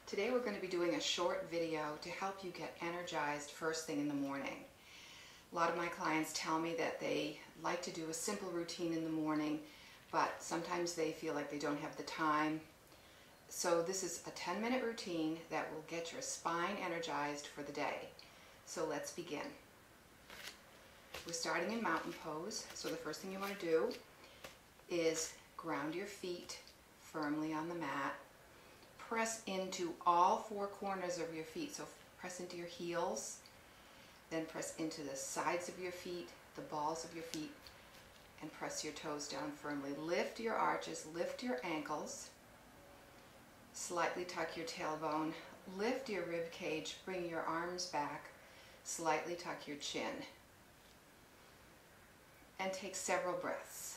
Today we're going to be doing a short video to help you get energized first thing in the morning. A lot of my clients tell me that they like to do a simple routine in the morning, but sometimes they feel like they don't have the time. So this is a 10-minute routine that will get your spine energized for the day. So let's begin. We're starting in mountain pose. So the first thing you want to do is ground your feet firmly on the mat. Press into all four corners of your feet. So press into your heels, then press into the sides of your feet, the balls of your feet, and press your toes down firmly. Lift your arches, lift your ankles, slightly tuck your tailbone, lift your rib cage, bring your arms back, slightly tuck your chin, and take several breaths.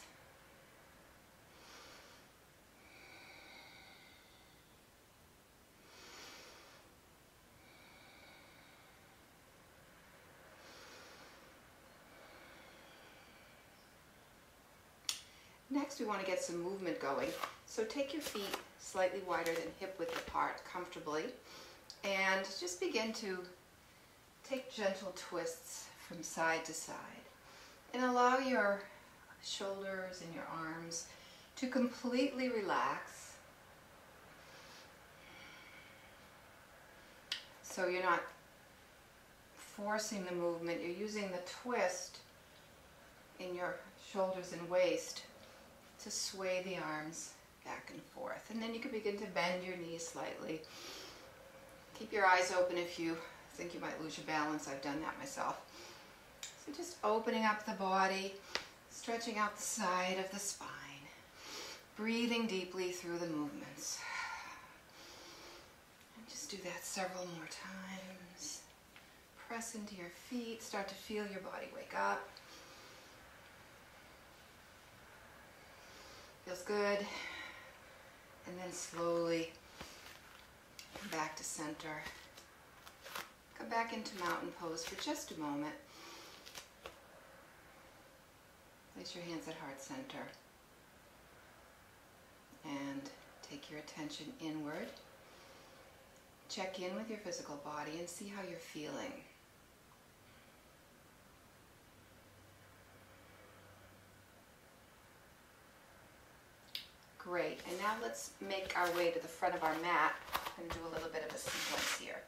Next, we want to get some movement going. So take your feet slightly wider than hip width apart comfortably, and just begin to take gentle twists from side to side. And allow your shoulders and your arms to completely relax. So you're not forcing the movement, you're using the twist in your shoulders and waist to sway the arms back and forth. And then you can begin to bend your knees slightly. Keep your eyes open if you think you might lose your balance. I've done that myself. So just opening up the body, stretching out the side of the spine, breathing deeply through the movements. And just do that several more times. Press into your feet, start to feel your body wake up. Feels good. And then slowly come back to center. Come back into mountain pose for just a moment. Place your hands at heart center. And take your attention inward. Check in with your physical body and see how you're feeling. Great, and now let's make our way to the front of our mat and do a little bit of a sequence here.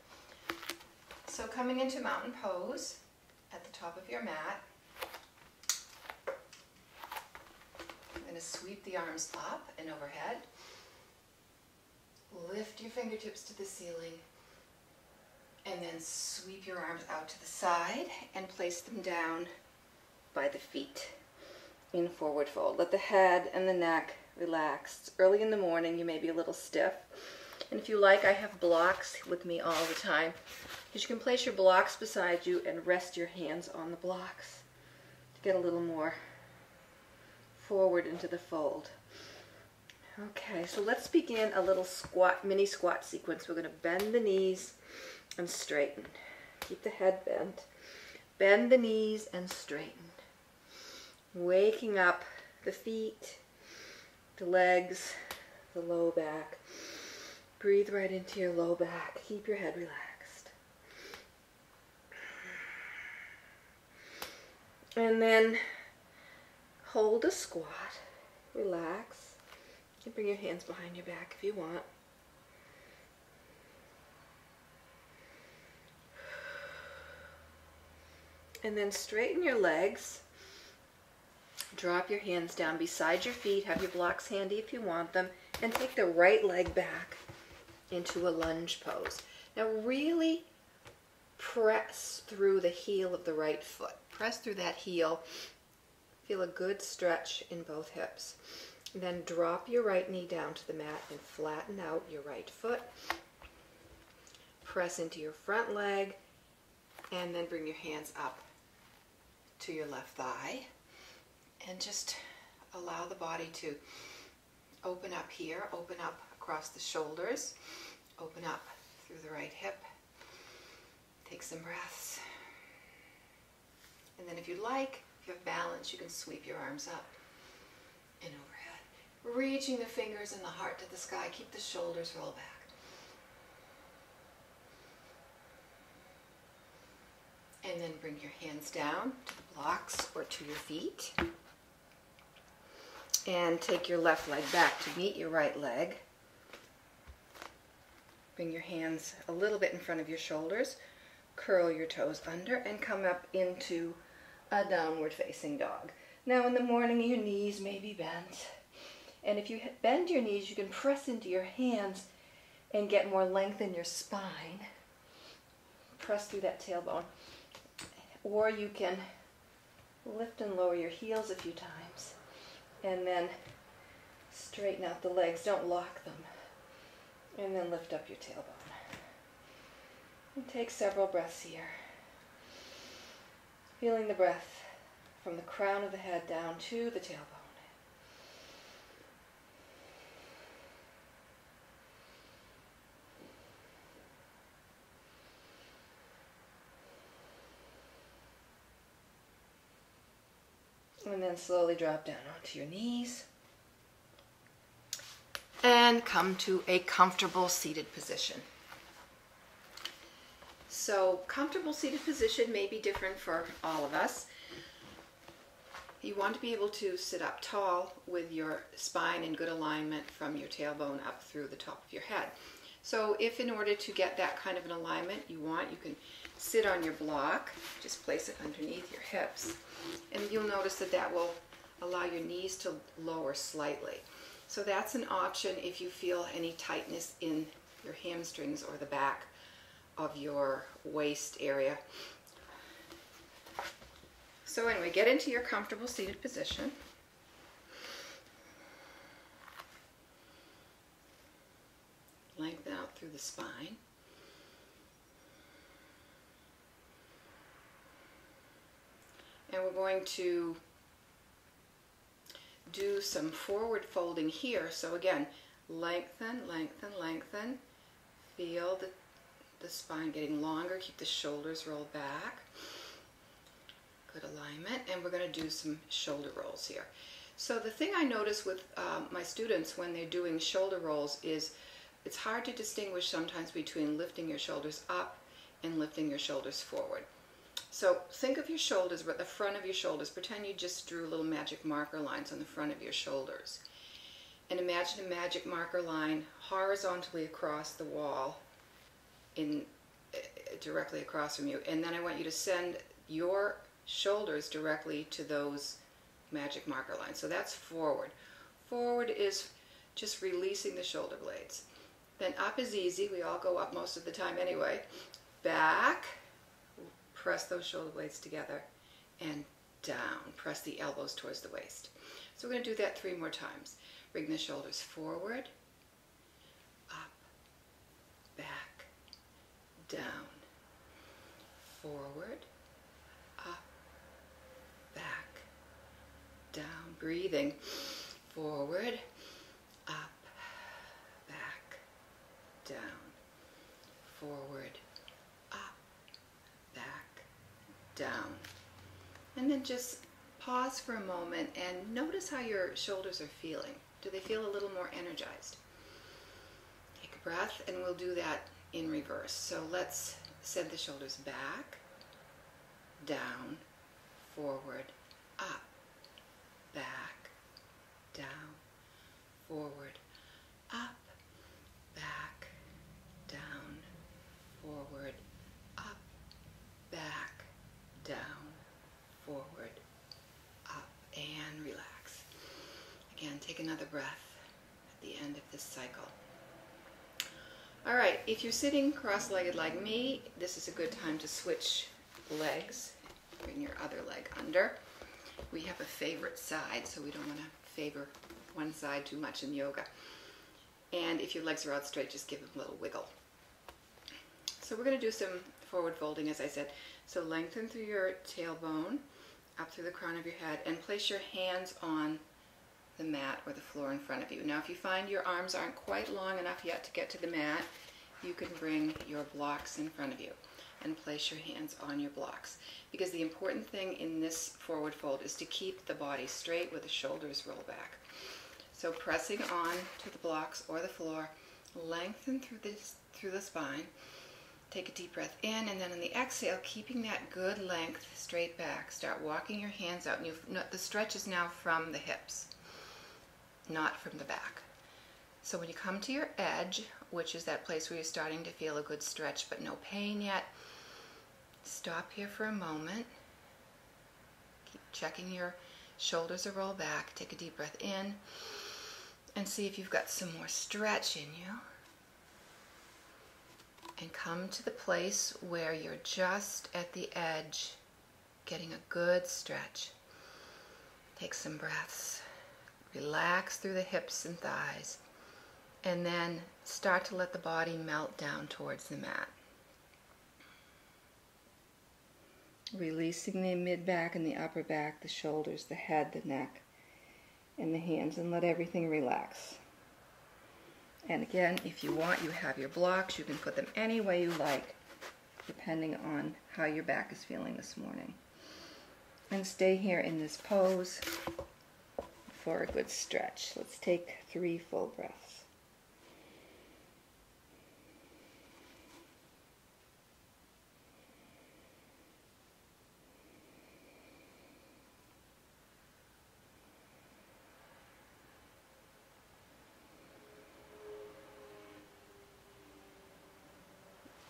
So coming into mountain pose at the top of your mat, I'm going to sweep the arms up and overhead. Lift your fingertips to the ceiling, and then sweep your arms out to the side and place them down by the feet in forward fold. Let the head and the neck relax. Early in the morning, you may be a little stiff. And if you like, I have blocks with me all the time. Because you can place your blocks beside you and rest your hands on the blocks to get a little more forward into the fold. Okay, so let's begin a little squat, mini squat sequence. We're going to bend the knees and straighten. Keep the head bent. Bend the knees and straighten. Waking up the feet, the legs, the low back. Breathe right into your low back. Keep your head relaxed. And then hold a squat. Relax. You can bring your hands behind your back if you want. And then straighten your legs. Drop your hands down beside your feet. Have your blocks handy if you want them. And take the right leg back into a lunge pose. Now really press through the heel of the right foot. Press through that heel. Feel a good stretch in both hips. And then drop your right knee down to the mat and flatten out your right foot. Press into your front leg. And then bring your hands up to your left thigh. And just allow the body to open up here, open up across the shoulders, open up through the right hip. Take some breaths. And then if you like, if you have balance, you can sweep your arms up and overhead. Reaching the fingers and the heart to the sky. Keep the shoulders rolled back. And then bring your hands down to the blocks or to your feet. And take your left leg back to meet your right leg. Bring your hands a little bit in front of your shoulders. Curl your toes under and come up into a downward facing dog. Now in the morning your knees may be bent. And if you bend your knees, you can press into your hands and get more length in your spine. Press through that tailbone. Or you can lift and lower your heels a few times. And then straighten out the legs. Don't lock them. And then lift up your tailbone. And take several breaths here. Feeling the breath from the crown of the head down to the tailbone. And then slowly drop down onto your knees. And come to a comfortable seated position. So comfortable seated position may be different for all of us. You want to be able to sit up tall with your spine in good alignment from your tailbone up through the top of your head. So if in order to get that kind of an alignment you can sit on your block, just place it underneath your hips. And you'll notice that that will allow your knees to lower slightly. So that's an option if you feel any tightness in your hamstrings or the back of your waist area. So anyway, get into your comfortable seated position. Lengthen out through the spine. And we're going to do some forward folding here. So again, lengthen, lengthen, lengthen. Feel the spine getting longer. Keep the shoulders rolled back. Good alignment. And we're going to do some shoulder rolls here. So the thing I notice with my students when they're doing shoulder rolls is it's hard to distinguish sometimes between lifting your shoulders up and lifting your shoulders forward. So think of your shoulders, but the front of your shoulders. Pretend you just drew little magic marker lines on the front of your shoulders. And imagine a magic marker line horizontally across the wall, directly across from you. And then I want you to send your shoulders directly to those magic marker lines. So that's forward. Forward is just releasing the shoulder blades. Then up is easy. We all go up most of the time anyway. Back. Press those shoulder blades together and down. Press the elbows towards the waist. So we're going to do that 3 more times. Bring the shoulders forward, up, back, down, forward, up, back, down. Breathing. Forward, up, back, down, forward, down. And then just pause for a moment and notice how your shoulders are feeling. Do they feel a little more energized? Take a breath and we'll do that in reverse. So let's send the shoulders back, down, forward, up, back, down, forward, up, back, down, forward, up, back, down, forward, up, and relax. Again, take another breath at the end of this cycle. All right, if you're sitting cross-legged like me, this is a good time to switch legs. Bring your other leg under. We have a favorite side, so we don't want to favor one side too much in yoga. And if your legs are out straight, just give them a little wiggle. So we're going to do some forward folding, as I said. So lengthen through your tailbone, up through the crown of your head, and place your hands on the mat or the floor in front of you. Now if you find your arms aren't quite long enough yet to get to the mat, you can bring your blocks in front of you and place your hands on your blocks. Because the important thing in this forward fold is to keep the body straight with the shoulders roll back. So pressing on to the blocks or the floor, lengthen through the spine. Take a deep breath in, and then on the exhale, keeping that good length straight back, start walking your hands out. And the stretch is now from the hips, not from the back. So when you come to your edge, which is that place where you're starting to feel a good stretch but no pain yet, stop here for a moment. Keep checking your shoulders are rolled back. Take a deep breath in and see if you've got some more stretch in you. And come to the place where you're just at the edge, getting a good stretch. Take some breaths. Relax through the hips and thighs. And then start to let the body melt down towards the mat. Releasing the mid-back and the upper back, the shoulders, the head, the neck, and the hands, and let everything relax. And again, if you want, you have your blocks. You can put them any way you like, depending on how your back is feeling this morning. And stay here in this pose for a good stretch. Let's take 3 full breaths.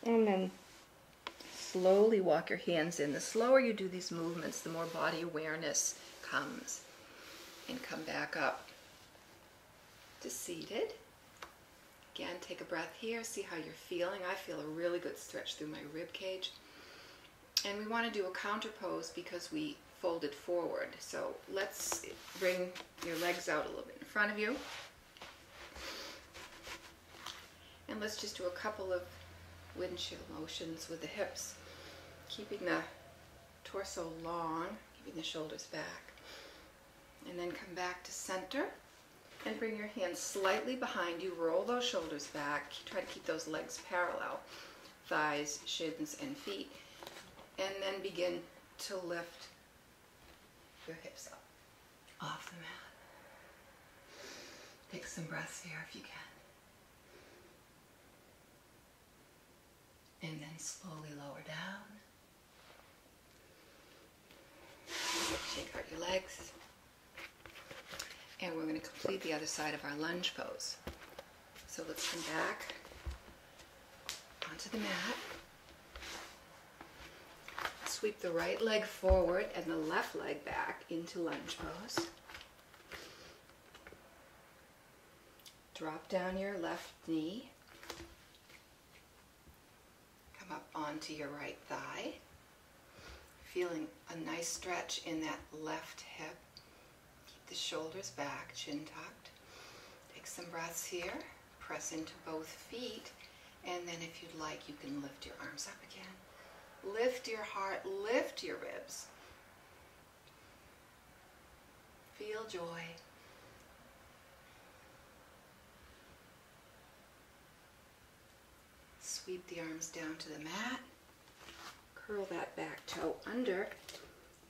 And then slowly walk your hands in. The slower you do these movements, the more body awareness comes. And come back up to seated. Again, take a breath here. See how you're feeling. I feel a really good stretch through my rib cage. And we want to do a counter pose because we folded forward. So let's bring your legs out a little bit in front of you. And let's just do a couple of windshield motions with the hips, keeping the torso long, keeping the shoulders back. And then come back to center and bring your hands slightly behind you. Roll those shoulders back. Try to keep those legs parallel, thighs, shins, and feet. And then begin to lift your hips up off the mat. Take some breaths here if you can. And then slowly lower down. Shake out your legs. And we're going to complete the other side of our lunge pose. So let's come back onto the mat. Sweep the right leg forward and the left leg back into lunge pose. Drop down your left knee. Come up onto your right thigh. Feeling a nice stretch in that left hip. Keep the shoulders back, chin tucked. Take some breaths here. Press into both feet. And then if you'd like, you can lift your arms up again. Lift your heart, lift your ribs. Feel joy. Sweep the arms down to the mat. Curl that back toe under.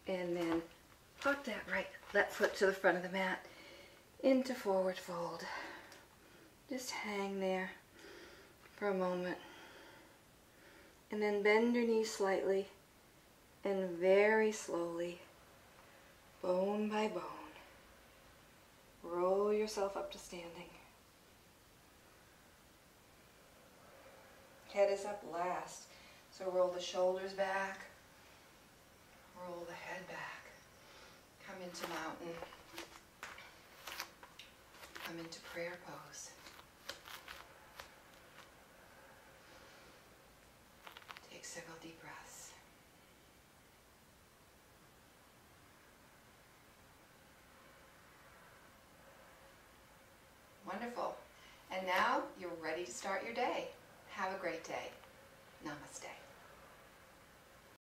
And then pop that right left foot to the front of the mat into forward fold. Just hang there for a moment. And then bend your knees slightly and very slowly, bone by bone, roll yourself up to standing. Head is up last, so roll the shoulders back, roll the head back, come into mountain, come into prayer pose. Take several deep breaths. Wonderful. And now you're ready to start your day. Have a great day. Namaste.